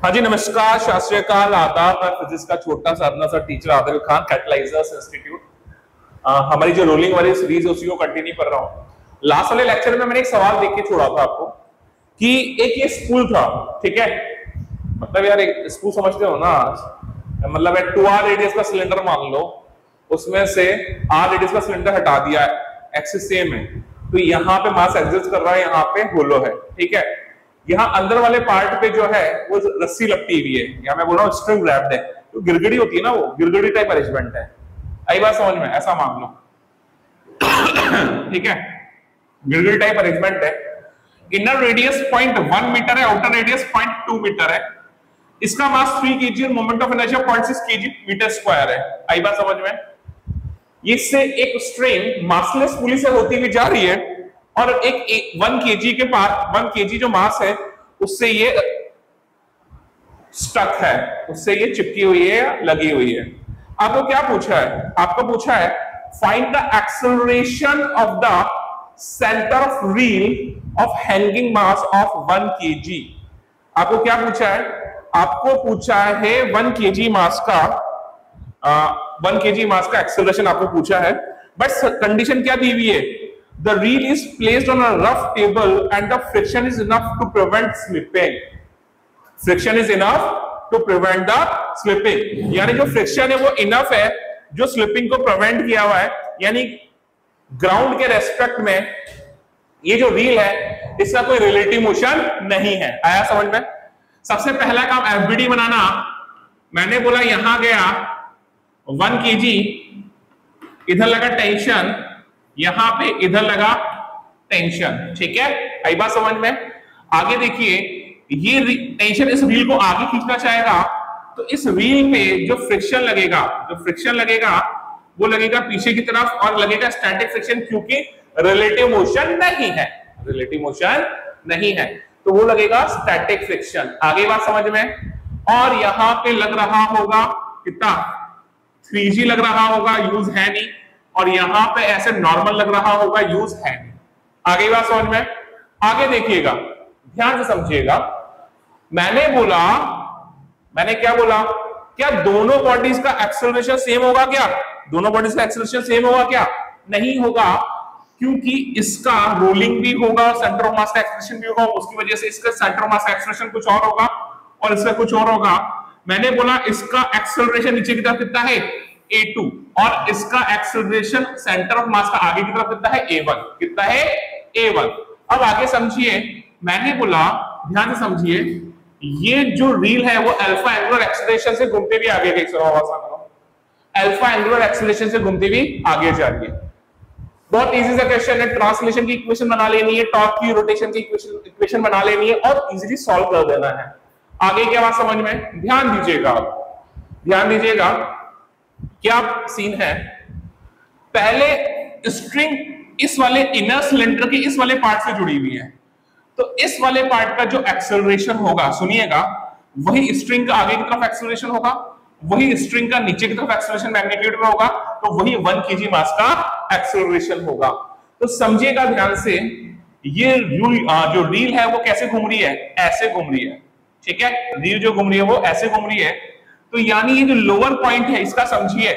हाँ जी, नमस्कार, शास्त्रीय काल, आदाब। मैं फिजिक्स का छोटा सा अपना सा teacher Adil Khan, catalysers institute. हमारी जो रोलिंग वाली सीरीज है उसी को कंटिन्यू कर रहा हूँ। लास्ट वाले लेक्चर में मैंने एक सवाल देख के छोड़ा था आपको कि एक ये स्पूल था, ठीक है। मतलब यार एक स्पूल समझते हो ना, मतलब एक 2r रेडियस का सिलेंडर मान लो, उसमें से r रेडियस का सिलेंडर हटा दिया है, एक्सिस सेम है, तो यहाँ पे मास एग्जिस्ट कर रहा है, यहाँ पे होलो है, ठीक है। यहाँ अंदर वाले पार्ट पे जो है वो रस्सी लपटी हुई है, यहाँ मैं बोल रहा हूँ स्ट्रिंग रैप्ड है, तो गिरगिड़ी होती है ना, वो गिरगिड़ी टाइप अरेंजमेंट है। आई बात समझ में? ऐसा मान लो, ठीक है, गिरगिड़ी टाइप अरेंजमेंट है। इनर रेडियस 0.1 मीटर है, आउटर रेडियस 0.2 मीटर है। इसका मास 3 kg और moment of inertia 0.6 kg metre square है। आई बात समझ में? इससे एक स्ट्रिंग मासलेस पुली से होती हुई जा रही है और एक 1 kg के पास 1 kg जो मास है उससे ये स्टक है, उससे ये चिपकी हुई है या लगी हुई है। आपको क्या पूछा है? आपको पूछा है find the acceleration of the centre of reel of hanging mass of 1 kg। आपको क्या पूछा है? आपको पूछा है 1 kg मास का 1 kg मास का एक्सेलरेशन आपको पूछा है, बट कंडीशन क्या दी हुई है? The reel is placed on a rough table and the friction is enough to prevent slipping. Friction is enough to prevent the slipping. यानी जो फ्रिक्शन है वो इनफ है जो स्लिपिंग को प्रिवेंट किया हुआ है, यानी ग्राउंड के रेस्पेक्ट में ये जो रील है इसका कोई रिलेटिव मोशन नहीं है। आया समझ में? सबसे पहला काम एफबीडी बनाना। मैंने बोला यहां गया 1 kg, इधर लगा टेंशन, यहां पे इधर लगा टेंशन, ठीक है। आई बात समझ में? आगे देखिए, ये टेंशन इस व्हील को आगे खींचना चाहेगा तो इस व्हील पे जो फ्रिक्शन लगेगा वो लगेगा पीछे की तरफ और लगेगा स्टैटिक फ्रिक्शन, क्योंकि रिलेटिव मोशन नहीं है तो वो लगेगा स्टैटिक फ्रिक्शन। आगे बात समझ में? और यहां पे लग रहा होगा कितना 3G लग रहा होगा, यूज है नहीं, और यहां पे ऐसे नॉर्मल लग रहा होगा, यूज है नहीं। आगे बात समझ में? आगे देखिएगा, ध्यान से समझिएगा। मैंने क्या बोला? क्या दोनों बॉडीज का एक्सेलरेशन सेम होगा? क्या दोनों बॉडीज का एक्सेलरेशन सेम होगा? क्या नहीं होगा, क्योंकि इसका रोलिंग भी होगा और सेंटर ऑफ मास का एक्सेलरेशन भी होगा, उसकी वजह से इसका सेंटर ऑफ मास का एक्सेलरेशन कुछ और होगा और इसका कुछ और होगा। मैंने बोला इसका एक्सेलरेशन नीचे की तरफ कितना है? A2, और इसका एक्सेलरेशन सेंटर ऑफ मास का आगे की तरफ कितना है? A1। कितना है? A1। अब आगे समझिए, मैंने बोला ध्यान से समझिए, ये जो रील है वो अल्फा एंगुलर एक्सेलरेशन से घूमते हुए आगे गई। अल्फा एंगुलर एक्सेलरेशन से घूमते हुए आगे जा रही है। बहुत इजी सा क्वेश्चन है, ट्रांसलेशन की इक्वेशन बना लेनी है, टॉर्क की रोटेशन की इक्वेशन बना लेनी है और इजीली सॉल्व कर देना है। आगे क्या बात समझ में? ध्यान दीजिएगा, क्या सीन है? पहले स्ट्रिंग इस वाले इनर सिलेंडर के इस वाले पार्ट से जुड़ी हुई है, तो इस वाले पार्ट का जो एक्सेलरेशन होगा, सुनिएगा, वही स्ट्रिंग का आगे की तरफ एक्सेलरेशन होगा, वही स्ट्रिंग का नीचे की तरफ एक्सेलरेशन मैग्नीट्यूड में होगा, तो वही 1 kg मास का एक्सेलरेशन होगा। तो समझिएगा ध्यान से, ये जो रील है वो कैसे घूम रही है? ऐसे घूम रही है, ठीक है। रील जो घूम रही है वो ऐसे घूम रही है, तो यानी ये जो लोअर पॉइंट है इसका समझिए,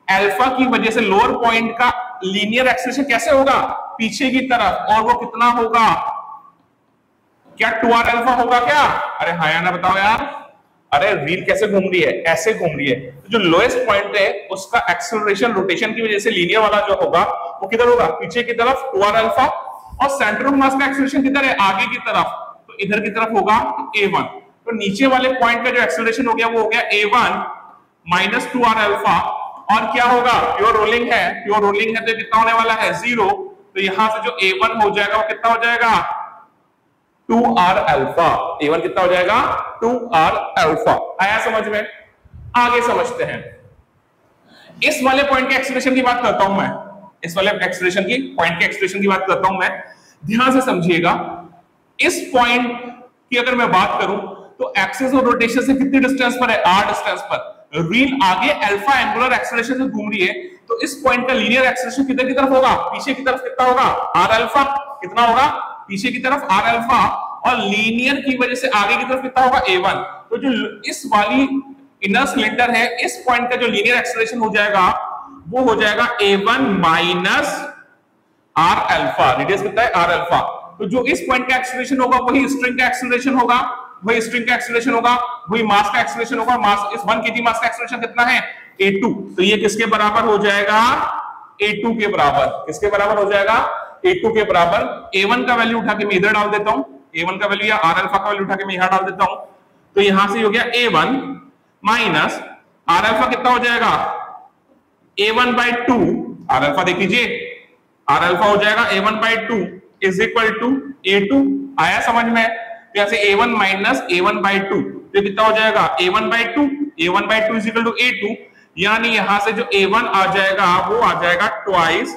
अल्फा की वजह से लोअर पॉइंट का लीनियर एक्सेलरेशन कैसे होगा? पीछे की तरफ, और वो कितना होगा? क्या 2r अल्फा होगा क्या? अरे हाँ या ना बताओ यार। अरे रील कैसे घूम रही है? ऐसे घूम रही है, तो जो लोएस्ट पॉइंट है उसका एक्सेलरेशन रोटेशन की वजह से लीनियर वाला जो होगा वो किधर होगा? पीछे की तरफ 2r अल्फा, और सेंटर ऑफ मास का एक्सेलरेशन किधर है? आगे की तरफ, तो इधर की तरफ होगा A1। तो नीचे वाले पॉइंट का जो एक्सेलरेशन हो गया वो हो गया A1 माइनस 2r अल्फा, और क्या होगा? प्योर रोलिंग है तो कितना होने वाला है? 0। तो यहां से जो A1 हो जाएगा वो कितना हो जाएगा? 2r alpha. A1 कितना हो जाएगा? 2r alpha. आया समझ में? आगे समझते हैं। इस वाले पॉइंट के एक्सेलरेशन की बात करता हूं मैं, इस वाले एक्सेलरेशन की पॉइंट के एक्सेलरेशन की बात करता हूं मैं। ध्यान से समझिएगा, इस पॉइंट की अगर मैं बात करूं तो एक्सिस ऑफ रोटेशन से कितनी डिस्टेंस पर है? r डिस्टेंस पर। रील आगे अल्फा एंगुलर एक्सेलरेशन से घूम रही है, तो इस पॉइंट का लीनियर एक्सेलरेशन किधर की तरफ होगा? पीछे की तरफ। कितना होगा? r alpha. कितना होगा? पीछे की तरफ r अल्फा, और लीनियर की वजह से आगे की तरफ कितना होगा? A1। तो जो इस वाली इनर सिलेंडर है, इस पॉइंट का जो लीनियर एक्सेलरेशन हो जाएगा वो हो जाएगा a1 minus R alpha. Radius कितना है? R alpha. तो जो इस पॉइंट का एक्सेलरेशन होगा वही स्ट्रिंग का एक्सेलरेशन होगा, वही स्ट्रिंग का एक्सेलरेशन होगा, वही मास का एक्सेलरेशन होगा। मास इस 1 kg मास का एक्सेलरेशन कितना है? a2। तो ये किसके बराबर हो जाएगा? a2 के बराबर। किसके बराबर हो जाएगा? a2 के बराबर। a1 का वैल्यू उठा के मैं इधर डाल देता हूं, a1 का वैल्यू या आर अल्फा का वैल्यू उठा के मैं यहां डाल देता हूं। तो यहां से हो गया a1 माइनस आर अल्फा कितना हो जाएगा? a1/2। आर अल्फा देख लीजिए, आर अल्फा हो जाएगा a1/2 is equal to a2। आया समझ में? तो यहां से a1 माइनस a1/2 तो कितना हो जाएगा? a1/2। a1/2 is equal to a2, यानी यहां से जो a1 आ जाएगा वो आ जाएगा ट्वाइस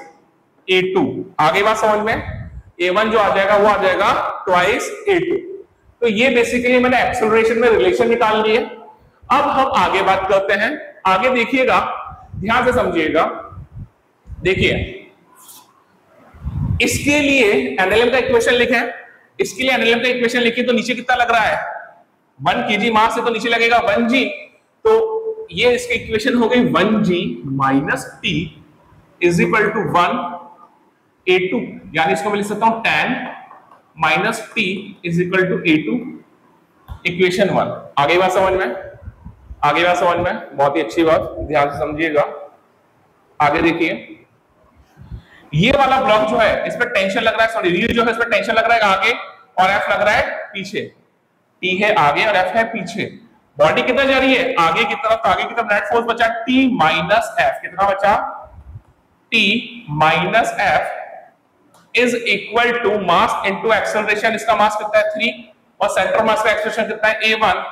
a2। आगे बात समझ में? a1 जो आ जाएगा वो आ जाएगा ट्वाइस a2। तो ये बेसिकली मैंने एक्सेलरेशन में रिलेशन निकाल लिए। अब हम आगे बात करते हैं। आगे देखिएगा, ध्यान से समझिएगा। देखिए, इसके लिए एनएलएम का इक्वेशन लिखें। इसके लिए एनएलएम का इक्वेशन लिखिए तो नीचे कितना लग रहा है? 1 kg मास से तो नीचे लगेगा 1g। तो ये इसकी इक्वेशन हो गई 1g minus t is equal to 1 a2, यानी इसको मैं लिख सकता हूं 10 minus t is equal to a2, equation 1। आगे बात समझ में? आगे बात समझ में? बहुत ही अच्छी बात, ध्यान से समझिएगा। आगे देखिए, ये वाला ब्लॉक जो है इस पर टेंशन लग रहा है, सॉरी रील जो है इस पर टेंशन लग रहा है आगे और एफ लग रहा है पीछे। टी है आगे और एफ है पीछे। बॉडी कितना जा रही है? आगे की तरफ। आगे की तरफ नेट फोर्स बचा टी माइनस एफ। कितना बचा? T minus F is equal to mass into acceleration. इसका मास कितना है? 3 और सेंटर मास का एक्सेलरेशन कितना है? a1।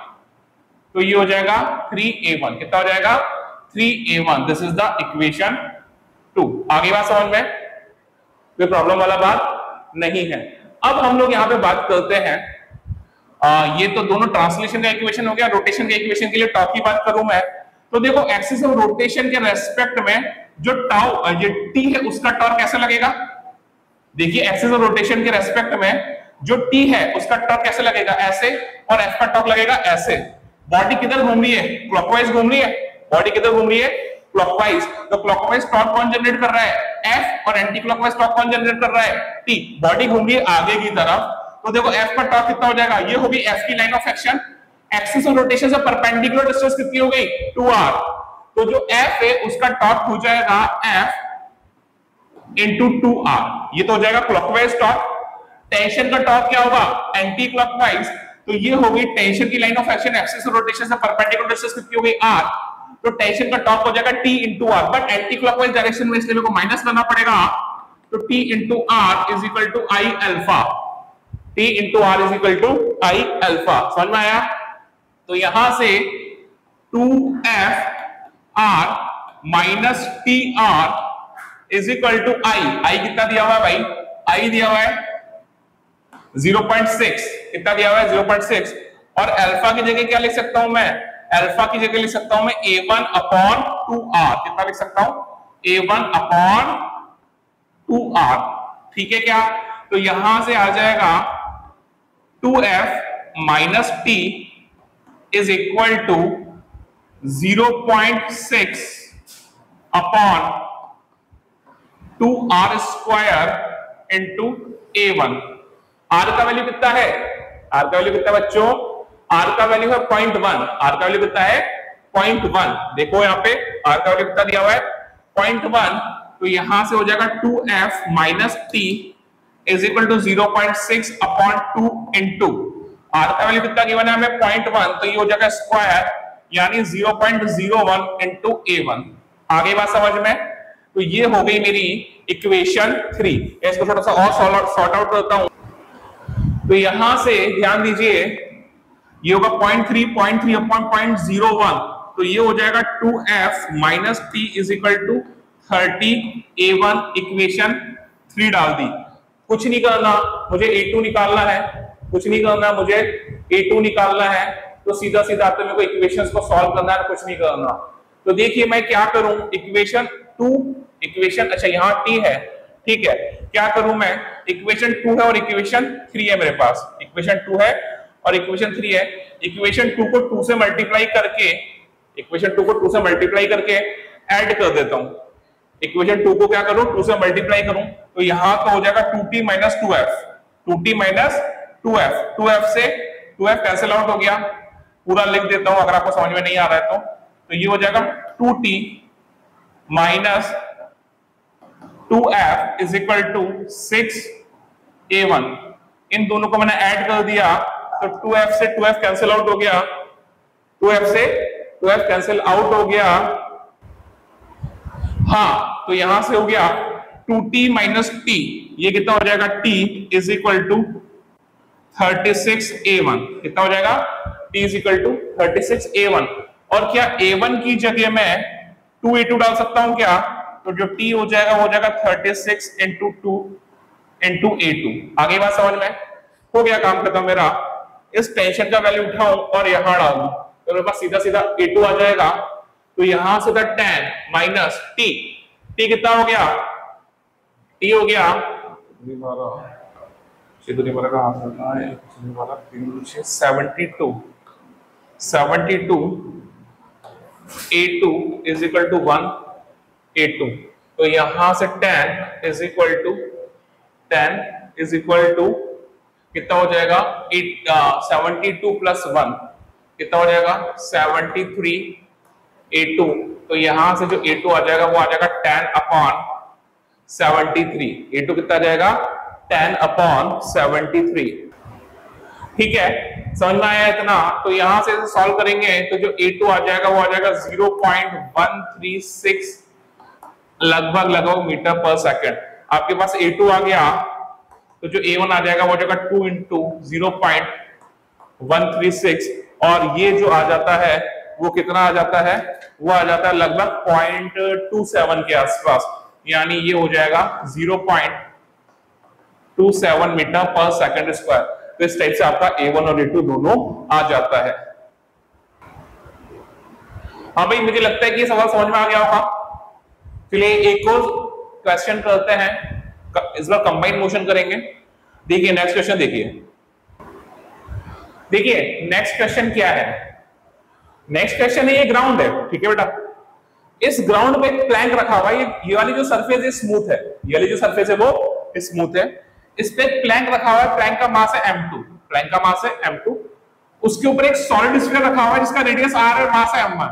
तो ये हो जाएगा 3a1। कितना हो जाएगा? 3a1। This is the equation 2। आगे बात समझ में? कोई प्रॉब्लम वाला बात नहीं है। अब हम लोग यहां पे बात करते हैं, ये तो दोनों ट्रांसलेशन का इक्वेशन हो गया। रोटेशन के इक्वेशन के लिए टॉर्क की बात करूं मैं, तो देखो एक्सिस ऑफ रोटेशन के रेस्पेक्ट में जो टाउ ये टी है उसका टॉर्क कैसे लगेगा? देखिए, एक्सिस ऑफ रोटेशन के रेस्पेक्ट में जो टी है उसका टॉर्क कैसे लगेगा? ऐसे। और एफ का टॉर्क लगेगा ऐसे। बॉडी किधर घूम रही है? क्लॉकवाइज घूम रही है। बॉडी किधर घूम रही है? क्लॉकवाइज। तो क्लॉकवाइज टॉर्क कौन जनरेट कर रहा है? एफ। और एंटी क्लॉकवाइज टॉर्क कौन जनरेट कर रहा है? टी। बॉडी घूम रही है आगे की तरफ। तो देखो एफ का टॉर्क कितना हो जाएगा? ये होगी एफ की line of action. Axis of rotation से परपेंडिकुलर डिस्टेंस कितनी हो गई? 2r। तो जो एफ है उसका टॉर्क हो जाएगा एफ इंटू 2r। ये तो हो जाएगा क्लॉकवाइज टॉर्क। टेंशन का टॉर्क क्या होगा? Anti clockwise. तो ये होगी टेंशन की line of action. Axis of rotation से परपेंडिकुलर डिस्टेंस कितनी हो गई? r। तो टेंशन का टॉर्क हो जाएगा t into r, but anti clockwise direction में इसलिए मेरे को माइनस करना पड़ेगा। तो t into r is equal to I alpha. t into r is equal to I alpha. समझ में आया? तो यहां से 2f r minus T r is equal to I. I कितना दिया हुआ है भाई? आई दिया हुआ है 0.6। कितना दिया हुआ है? 0.6। और अल्फा की जगह क्या लिख सकता हूं मैं? अल्फा की जगह लिख सकता हूं मैं a1 अपॉन 2r। कितना लिख सकता हूं? a1 upon 2r। ठीक है क्या? तो यहां से आ जाएगा 2f minus T is equal to 0.6 upon 2r square into a1। r का वैल्यू कितना है? r का वैल्यू कितना बच्चों? r का वैल्यू है 0.1। r का वैल्यू कितना है? 0.1। देखो यहाँ पे r का वैल्यू कितना दिया हुआ है? 0.1। तो यहां से हो जाएगा 2f minus T is equal to 0.6 upon 2 into r का वैल्यू कितना गिवन है हमें? 0.1। तो ये हो जाएगा स्क्वायर, यानी 0.01 इंटू a1। आगे बात समझ में? तो ये हो गई मेरी इक्वेशन 3। इसको थोड़ा सा और सॉर्ट आउट करता हूं। तो यहां से ध्यान दीजिए, ये होगा 0.3 अपॉन 0.01। तो ये हो जाएगा 2f minus T is equal to 30a1। Equation 3 डाल दी। कुछ नहीं करना, मुझे a2 निकालना है। कुछ नहीं करना, मुझे a2 निकालना है। तो सीधा सीधा आपको मेरे को इक्वेशंस को सॉल्व करना है, कुछ नहीं करना। तो देखिए मैं क्या करूं, इक्वेशन 2 इक्वेशन, अच्छा यहां t है, ठीक है, क्या करूं मैं? इक्वेशन 2 है और इक्वेशन 3 है मेरे पास। इक्वेशन 2 है और इक्वेशन 3 है। इक्वेशन 2 को 2 से मल्टीप्लाई करके, इक्वेशन 2 को 2 से मल्टीप्लाई करके ऐड कर देता हूं। इक्वेशन 2 को क्या करूं, 2 से मल्टीप्लाई करूं तो यहां का हो जाएगा 2t minus 2f, 2t minus 2f, 2f से 2f कैंसिल आउट हो गया। पूरा लिख देता हूं अगर आपको समझ में नहीं आ रहा है तो ये हो जाएगा 2t minus 2f is equal to 6a1। इन दोनों को मैंने ऐड कर दिया तो 2f से 2f कैंसिल आउट हो गया, 2f से 2f कैंसिल आउट हो गया। हाँ, तो यहां से हो गया 2t माइनस t, ये कितना हो जाएगा t is equal to 36a1। कितना हो जाएगा, t is equal to 36a1। और क्या a1 की जगह मैं 2a2 डाल सकता हूं क्या, तो जो t हो जाएगा वो हो जाएगा 36 इंटू 2 इंटू a2। आगे बात समझ में, हो गया काम खत्म मेरा। इस टेंशन का वैल्यू उठाऊं और यहां डालूं तो मेरे पास सीधा सीधा a2 आ जाएगा। तो यहां से था 10 माइनस t, t कितना हो गया, t हो गया 72 a2 is equal to 1 a2। तो यहां से 10 is equal to 10 is equal to कितना हो जाएगा 72 प्लस 1 कितना हो जाएगा 73 a2। तो यहां से जो a2 आ जाएगा वो आ जाएगा 10 अपॉन 73। a2 कितना आ जाएगा 10 अपॉन 73। ठीक है, समझ में आया इतना। तो यहां से सॉल्व करेंगे तो जो a2 आ जाएगा वो आ जाएगा 0.136 लगभग मीटर पर सेकंड। आपके पास a2 आ गया तो जो a1 आ जाएगा वो आ जाएगा 2 इंटू 0.136 और ये जो आ जाता है वो कितना आ जाता है, वो आ जाता है लगभग 0.27 के आसपास, यानी ये हो जाएगा 0.27 मीटर पर सेकंड स्क्वायर। तो इस टाइप से आपका a1 और a2 दोनों आ जाता है। हाँ भाई, मुझे लगता है कि ये सवाल समझ में आ गया होगा। चलिए एक और क्वेश्चन करते हैं, इस बार कंबाइंड मोशन करेंगे। देखिए नेक्स्ट क्वेश्चन, देखिए नेक्स्ट क्वेश्चन क्या है। नेक्स्ट क्वेश्चन है, ये ग्राउंड है, ठीक है बेटा। इस ग्राउंड पे एक प्लैंक रखा हुआ है, ये वाली जो सरफेस है स्मूथ है, ये वाली जो सरफेस है वो स्मूथ है। इस पे एक प्लैंक रखा हुआ है, प्लैंक का मास है m2, प्लैंक का मास है m2। उसके ऊपर एक सॉलिड स्फीयर रखा हुआ है जिसका रेडियस r है, मास है m1।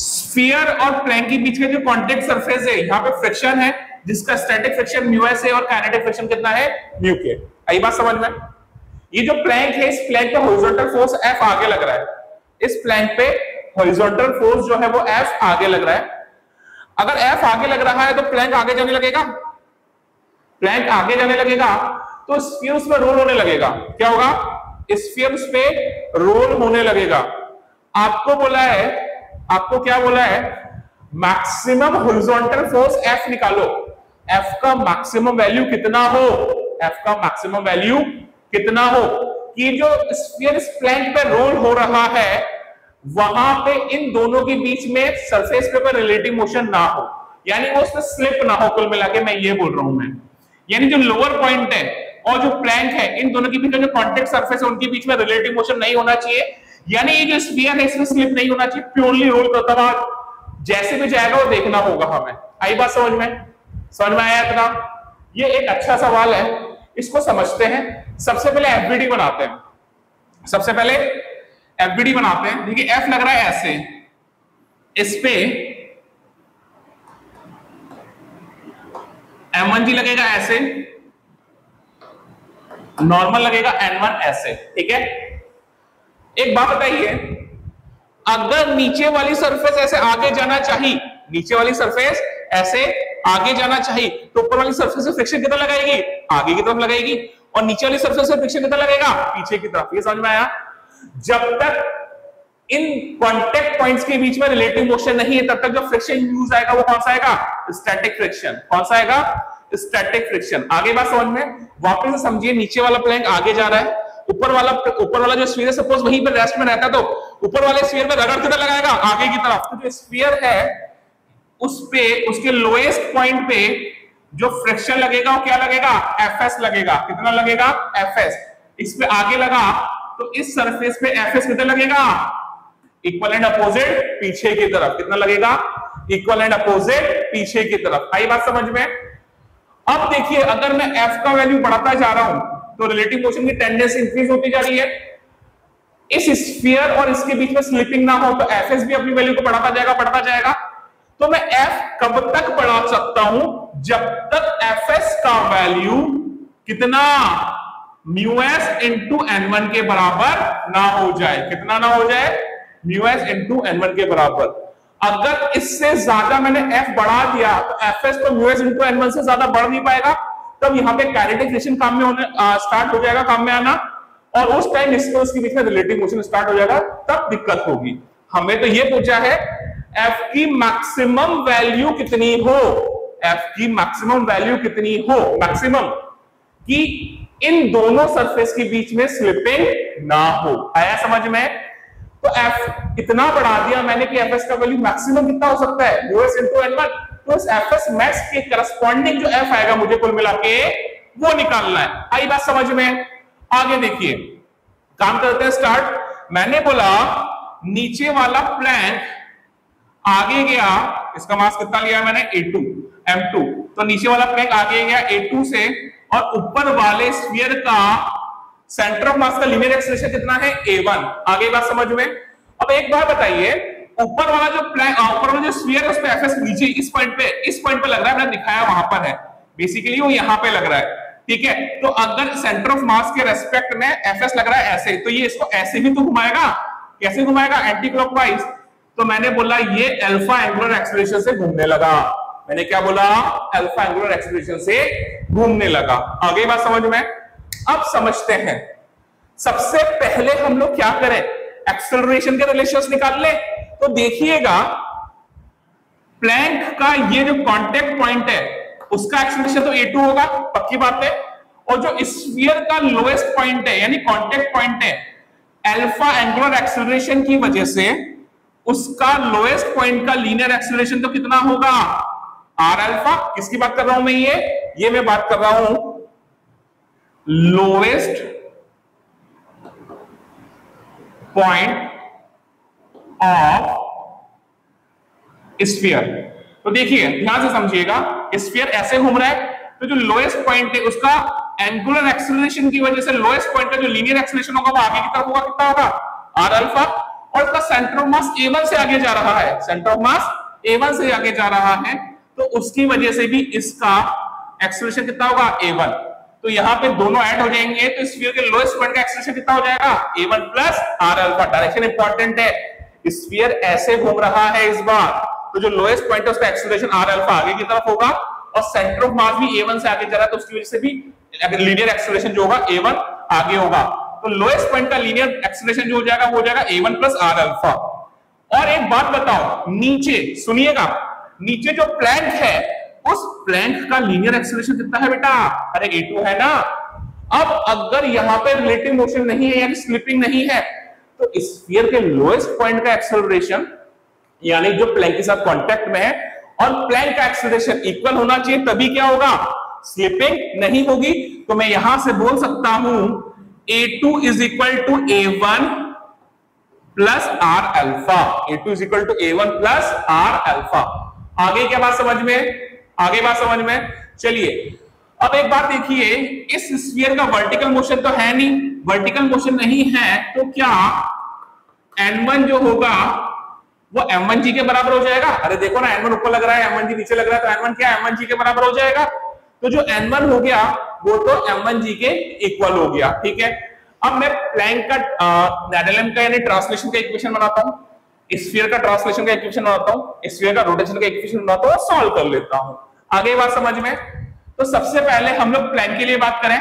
स्फीयर और प्लैंक के बीच में जो कांटेक्ट सरफेस है, यहाँ पे फ्रिक्शन है जिसका स्टैटिक फ्रिक्शन μs है और काइनेटिक फ्रिक्शन कितना है μk। आई बात समझ में। ये जो प्लैंक है, इस प्लैंक पे हॉरिजॉन्टल फोर्स F आगे लग रहा है, इस प्लैंक पे हॉरिजॉन्टल फोर्स जो है वो F आगे लग रहा है। अगर F आगे लग रहा है तो प्लैंक आगे जाने लगेगा, प्लैंक आगे जाने लगेगा तो स्फीयर उस पे रोल होने लगेगा। क्या होगा, स्फीयर उस पे रोल होने लगेगा। आपको बोला है, आपको क्या बोला है, मैक्सिमम हॉरिजॉन्टल फोर्स F निकालो। F का मैक्सिमम वैल्यू कितना हो, F का मैक्सिमम वैल्यू कितना हो कि जो स्फीयर इस प्लैंक पे रोल हो रहा है वहां पे इन दोनों के बीच में सरफेस पे कोई रिलेटिव मोशन ना हो, यानी वो उसमें स्लिप ना हो। कुल मिला के मैं ये बोल रहा हूं मैं, यानी जो लोअर पॉइंट है और जो प्लैंक है, इन दोनों के बीच में जो कांटेक्ट सरफेस है उनके बीच में रिलेटिव मोशन नहीं होना चाहिए, यानी ये जो स्फीयर है इसमें स्लिप नहीं होना चाहिए, प्योरली रोल करता रहा, जैसे भी जाएगा वो देखना होगा हमें। आई बात समझ में, समझ में आया इतना। ये एक अच्छा सवाल है, इसको समझते हैं। सबसे पहले एफबीडी बनाते हैं, सबसे पहले एफबीडी बनाते हैं। देखिए एफ लग रहा है ऐसे, इस पे m1g लगेगा ऐसे, नॉर्मल लगेगा n1 ऐसे, ठीक है। एक बात बताइए, अगर नीचे वाली सरफेस ऐसे आगे जाना चाहिए, नीचे वाली सरफेस ऐसे आगे जाना चाहिए तो ऊपर वाली सरफेस से फ्रिक्शन कितना लगाएगी, आगे की तरफ लगाएगी, और नीचे वाली सरफेस से फ्रिक्शन कितना लगेगा, पीछे की तरफ। ये समझ में आया। जब तक इन कांटेक्ट पॉइंट्स के बीच में रिलेटिव मोशन नहीं है तब तक जो फ्रिक्शन यूज आएगा वो कौन सा आएगा, स्टैटिक फ्रिक्शन। कौन सा आएगा, स्टैटिक फ्रिक्शन। आगे बात समझ में, वापस से समझिए, नीचे वाला प्लैंक आगे जा रहा है, ऊपर वाला जो स्फीयर है सपोज वहीं पर रेस्ट में रहता तो ऊपर वाले स्फीयर में रगड़ किधर लगाएगा, आगे की तरफ। तो जो स्फीयर है उस पे, उसके लोएस्ट पॉइंट पे जो फ्रिक्शन लगेगा वो क्या लगेगा, Fs लगेगा। कितना लगेगा, Fs। इस पे आगे लगा तो इस सरफेस पे एफ कितना लगेगा, इक्वल एंड अपोजिट पीछे की तरफ, कितना लगेगा, इक्वल एंड अपोजिट पीछे की तरफ। आई बात समझ में। अब देखिए अगर मैं एफ का वैल्यू बढ़ाता जा रहा हूं तो रिलेटिव मोशन की टेंडेंसी इंक्रीज होती जा रही है। इस स्फीयर और इसके बीच में स्लिपिंग ना हो तो एफएस भी अपनी वैल्यू को बढ़ाता जाएगा। तो मैं एफ कब तक बढ़ा सकता हूं, जब तक एफएस का वैल्यू कितना, म्यूएस इंटू एन1 के बराबर ना हो जाए। कितना ना हो जाए, म्यूएस इंटू एन1 के बराबर। अगर इससे ज्यादा मैंने एफ बढ़ा दिया तो एफएस तो म्यूएस इंटू एन1 से ज्यादा बढ़ नहीं पाएगा, तब यहां पे काइनेटिक रिलेशन काम में होने स्टार्ट हो जाएगा, काम में आना, और उस टाइम इसके उसके बीच में रिलेटिव मोशन स्टार्ट हो जाएगा, तब दिक्कत होगी। हमें तो ये पूछा है एफ की मैक्सिमम वैल्यू कितनी हो, एफ की मैक्सिमम वैल्यू कितनी हो, मैक्सिमम कि इन दोनों सरफेस के बीच में स्लिपिंग ना हो। आया समझ में। तो एफ इतना बढ़ा दिया मैंने कि एफएस का वैल्यू मैक्सिमम कितना हो सकता है, यूएस इनटू एन1। तो इस एफएस मैक्स के करस्पॉन्डिंग जो एफ आएगा मुझे कुल मिला के वो निकालना है। आई बात समझ में। आगे देखिए काम करते हैं स्टार्ट। मैंने बोला नीचे वाला प्लैंक आगे गया, इसका मास कितना लिया मैंने, A2 M2। तो नीचे वाला प्लैंक आगे गया A2 से, और ऊपर वाले स्फीयर का सेंटर ऑफ मास का लीनियर एक्सेलरेशन कितना है, A1। आगे बात समझ में। अब एक बात बताइए, ऊपर वाला जो प्लैंक, ऊपर वाला जो स्फीयर है उस पे एफएस नीचे इस पॉइंट पे लग रहा है, मैंने दिखाया वहां पर है, बेसिकली वो यहां पे लग रहा है, ठीक है। तो अगर सेंटर ऑफ मास के रेस्पेक्ट में एफएस लग रहा है ऐसे, तो ये इसको ऐसे भी तो घुमाएगा। कैसे घुमाएगा, एंटी क्लॉकवाइज। तो मैंने बोला ये अल्फा एंगुलर एक्सेलरेशन से घूमने लगा। मैंने क्या बोला, अल्फा एंगुलर एक्सेलरेशन से घूमने लगा। आगे बात समझ में। अब समझते हैं, सबसे पहले हम लोग क्या करें, एक्सेलरेशन के रिलेशंस निकाल ले। तो देखिएगा प्लैंक का ये जो कांटेक्ट पॉइंट है उसका एक्सेलरेशन तो A2 होगा, पक्की बात है। और जो स्फीयर का लोएस्ट पॉइंट है यानी कांटेक्ट पॉइंट है, अल्फा एंगुलर एक्सेलरेशन की वजह से उसका लोएस्ट पॉइंट का लीनियर एक्सेलरेशन तो कितना होगा, आर अल्फा। किसकी बात कर रहा हूं मैं, ये मैं बात कर रहा हूं लोएस्ट पॉइंट ऑफ स्फीयर। तो देखिए ध्यान से समझिएगा, स्फीयर ऐसे घूम रहा है, तो जो लोएस्ट पॉइंट है उसका एंगुलर एक्सेलरेशन की वजह से लोएस्ट पॉइंट का जो लीनियर एक्सेलरेशन होगा वो आगे की तरफ होगा, कितना होगा, आर अल्फा। और इसका सेंटर ऑफ मास A1 से आगे जा रहा है, सेंटर ऑफ मास A1 से आगे जा रहा है, तो उसकी वजह से भी इसका एक्सेलरेशन कितना होगा, A1। तो यहाँ पे दोनों ऐड हो जाएंगे, तो स्फीयर के लोएस्ट पॉइंट का एक्सेलरेशन कितना हो जाएगा, A1 plus R alpha. Direction important है, स्फीयर ऐसे घूम रहा है इस बार, तो जो लोएस्ट पॉइंट है उसका एक्सेलरेशन आर अल्फा आगे की तरफ होगा, और सेंटर ऑफ मास भी A1 से आगे जा रहा है, तो उसकी वजह से भी लीनियर एक्सेलरेशन जो होगा A1 आगे होगा। तो लोएस्ट पॉइंट का लीनियर एक्सेलरेशन जो हो जाएगा वो हो जाएगा A1 प्लस आर अल्फा। और एक बात बताओ, नीचे सुनिएगा, नीचे जो प्लैंक है उस प्लैंक का लीनियर एक्सेलरेशन कितना है बेटा, अरे A2 है ना। अब अगर यहां पे रिलेटिव मोशन नहीं है यानी स्लिपिंग नहीं है, तो स्फीयर के लोएस्ट पॉइंट का एक्सेलरेशन यानी जो प्लैंक के साथ कांटेक्ट में है और प्लैंक का एक्सेलरेशन इक्वल होना चाहिए, तभी क्या होगा, स्लिपिंग नहीं होगी। तो मैं यहां से बोल सकता हूं A2 is equal to A1 plus R alpha. A2 is equal to A1 plus R alpha. आगे क्या बात समझ में, आगे बात समझ में। चलिए अब एक बात देखिए, इस स्फीयर का वर्टिकल मोशन तो है नहीं, वर्टिकल मोशन नहीं है, तो क्या N1 जो होगा वो M1G के बराबर हो जाएगा। अरे देखो ना, N1 ऊपर लग रहा है, M1G नीचे लग रहा है, तो N1 क्या M1G के बराबर हो जाएगा। तो जो N1 हो गया वो तो M1G के इक्वल हो गया, ठीक है। अब मैं प्लैंक का नेडलम का यानी ट्रांसलेशन का इक्वेशन बनाता हूं, स्फीयर का ट्रांसलेशन का इक्वेशन बनाता हूं, स्फीयर का रोटेशन का इक्वेशन बनाता हूं, सॉल्व कर लेता हूं। आगे बात समझ में। तो सबसे पहले हम लोग प्लैंक के लिए बात करें।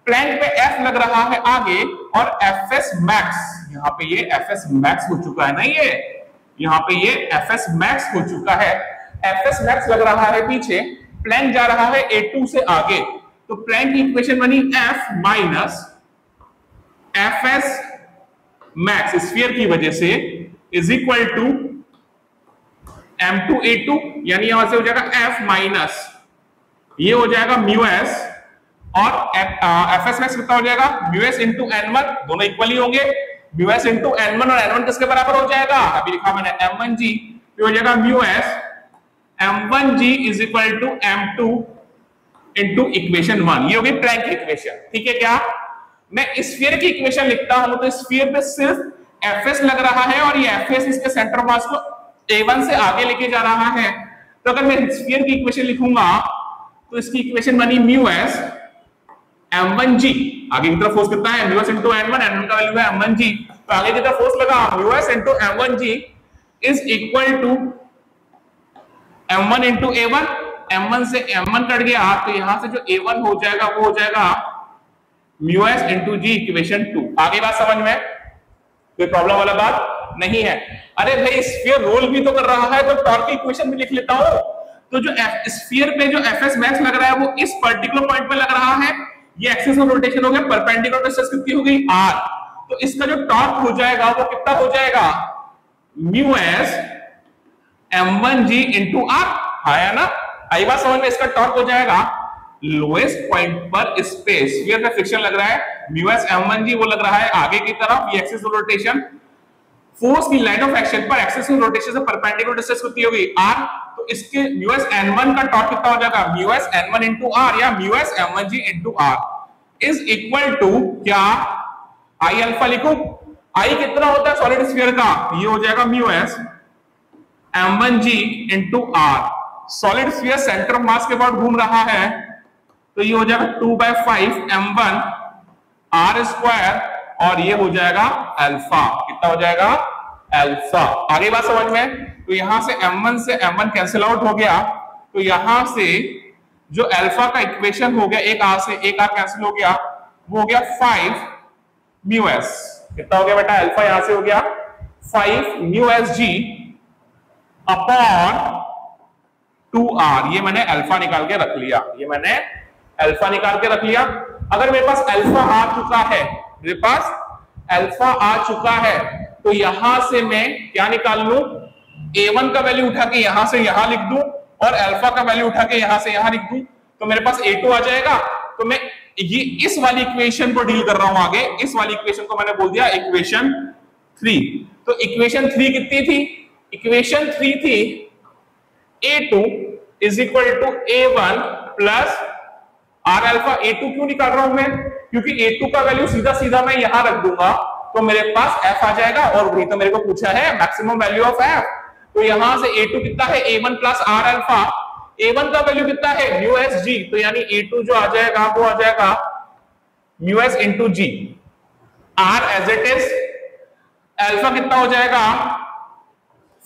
प्लैंक पे F लग रहा है आगे और Fs मैक्स, यहाँ पे ये Fs मैक्स हो चुका है ना, ये यहाँ पे ये Fs मैक्स हो चुका है, Fs मैक्स लग रहा है पीछे, प्लैंक जा रहा है A2 से आगे। तो प्लैंक की इक्वेशन बनी F minus Fs max sphere की वजह से is equal to M2 A2, यानी यहां से हो जाएगा F माइनस ये हो जाएगा म्यू एस और एफएस मैक्स कितना हो जाएगा म्यू एस इंटू n1, दोनों इक्वली होंगे, म्यू एस इंटू n1 और n1 किसके बराबर हो जाएगा, अभी लिखा मैंने m1g, तो हो जाएगा mu S m1g is equal to m2 into equation 1। ये होगी प्लैंक की इक्वेशन। ठीक है, क्या मैं स्फीयर की इक्वेशन लिखता हूं तो स्फीयर पे सिर्फ एफएस लग रहा है और ये एफएस इसके सेंटर मास को a1 से आगे लेके जा रहा है। तो अगर मैं स्फीयर की इक्वेशन लिखूंगा तो इसकी इक्वेशन बनी म्यू एस m1g, आगे की तरफ फोर्स कितना है mu S into n1, n1 का वैल्यू है m1g, तो आगे की तरफ फोर्स लगा mu S into m1g is equal to m1 into a1, m1 से m1 कट गया तो यहां से जो a1 हो जाएगा वो हो जाएगा म्यू एस इंटू जी इक्वेशन 2। आगे बात समझ में, कोई प्रॉब्लम वाला बात नहीं है। अरे भाई स्फीयर रोल भी तो कर रहा है तो टॉर्क की इक्वेशन भी लिख लेता हूं। तो जो स्फीयर पे जो एफएस मैक्स लग रहा है वो इस पर्टिकुलर पॉइंट पे लग रहा है, ये एक्सिस ऑफ रोटेशन हो गया, परपेंडिकुलर डिस्टेंस कितनी हो गई r, तो इसका जो टॉर्क हो जाएगा वो कितना हो जाएगा mu S m1g into r, आया ना, आई बात समझ में। इसका टॉर्क हो जाएगा लोएस्ट पॉइंट पर स्पेस, स्फीयर पे फ्रिक्शन लग रहा है, म्यू एस m1g वो लग रहा है आगे की तरफ, ये एक्सिस ऑफ रोटेशन, फोर्स की लाइन ऑफ एक्शन पर एक्सिस ऑफ रोटेशन से परपेंडिकुलर डिस्टेंस कितनी होगी r, तो इसके म्यू एस n1 का टॉर्क कितना हो जाएगा mu S n1 into r या mu S m1g into r is equal to क्या आई अल्फा लिखूं, आई कितना होता है सॉलिड स्फीयर का, ये हो जाएगा mu S m1g into r, solid sphere centre of mass के बाद घूम रहा है तो ये हो जाएगा 2/5 m1 r स्क्वायर और ये हो जाएगा अल्फा, कितना हो जाएगा अल्फा। आगे बात समझ में, तो यहां से m1 से m1 कैंसिल आउट हो गया, तो यहां से जो अल्फा का इक्वेशन हो गया एक r से एक r कैंसिल हो गया, वो हो गया 5 म्यू एस, कितना हो गया बेटा अल्फा यहां से हो गया 5 म्यू एस जी अपॉन 2r, ये मैंने अल्फा निकाल के रख लिया, ये मैंने अल्फा निकाल के रख लिया। अगर मेरे पास अल्फा आ चुका है, मेरे पास अल्फा आ चुका है तो यहां से मैं क्या निकाल लूं, a1 का वैल्यू उठा के यहां से यहां लिख दूं और अल्फा का वैल्यू उठा के यहां से यहां लिख दूं, तो मेरे पास a2 आ जाएगा। तो मैं ये इस वाली इक्वेशन को डील कर रहा हूं आगे, इस वाली इक्वेशन को मैंने बोल दिया इक्वेशन 3। तो इक्वेशन 3 कितनी थी, इक्वेशन 3 थी a2 is equal to a1 plus R alpha. a2 क्यों निकाल रहा हूं मैं, क्योंकि a2 का वैल्यू सीधा सीधा मैं यहां रख दूंगा तो मेरे पास f आ जाएगा, और वही तो मेरे को पूछा है मैक्सिमम वैल्यू ऑफ f। तो यहां से a2 कितना है a1 plus R alpha, a1 का वैल्यू कितना है म्यू एस जी, तो यानी a2 जो आ जाएगा वो आ जाएगा mu S into G, R as it is, alpha कितना हो जाएगा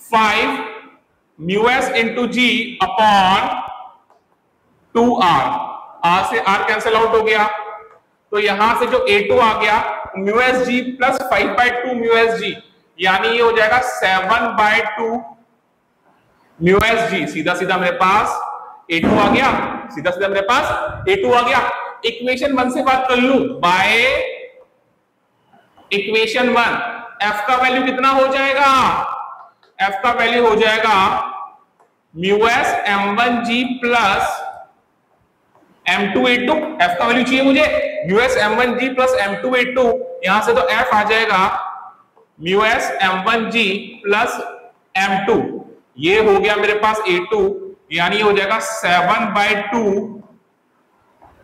5 mu S into G upon 2r, r से r कैंसिल आउट हो गया, तो यहां से जो a2 आ गया mu S G plus 5/2 mu S G, यानी ये हो जाएगा 7/2 म्यू एस जी। सीधा सीधा मेरे पास a2 आ गया, सीधा सीधा मेरे पास a2 आ गया। इक्वेशन 1 से बात कर लूं, बाय इक्वेशन 1 f का वैल्यू कितना हो जाएगा, f का वैल्यू हो जाएगा mu S m1g plus m2a2, f का वैल्यू चाहिए मुझे mu S m1g plus m2a2, यहां से तो f आ जाएगा mu S m1g plus m2, ये हो गया मेरे पास a2, यानी हो जाएगा 7/2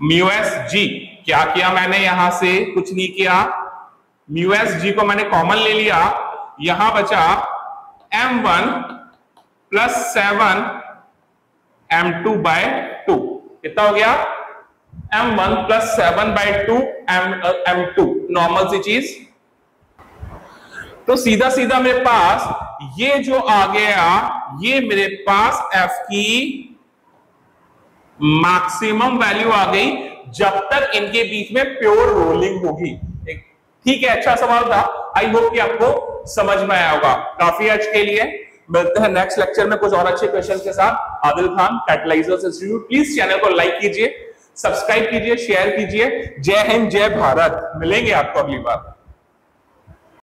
म्यू एस जी। क्या किया मैंने, यहां से कुछ नहीं किया, म्यू एस जी को मैंने कॉमन ले लिया, यहां बचा m1 प्लस 7 m2/2, कितना हो गया m1 प्लस 7/2 m2, नॉर्मल सी चीज। तो सीधा सीधा मेरे पास ये जो आ गया, ये मेरे पास f की मैक्सिमम वैल्यू आ गई जब तक इनके बीच में प्योर रोलिंग होगी। ठीक है, अच्छा सवाल था, आई होप कि आपको समझ में आया होगा। काफी आज के लिए मिलते हैं नेक्स्ट लेक्चर में कुछ और अच्छे क्वेश्चन के साथ। Adil Khan, catalysers institute. Please channel को लाइक कीजिए, सब्सक्राइब कीजिए, शेयर कीजिए। जय हिंद, जय भारत। मिलेंगे आपको अगली बार।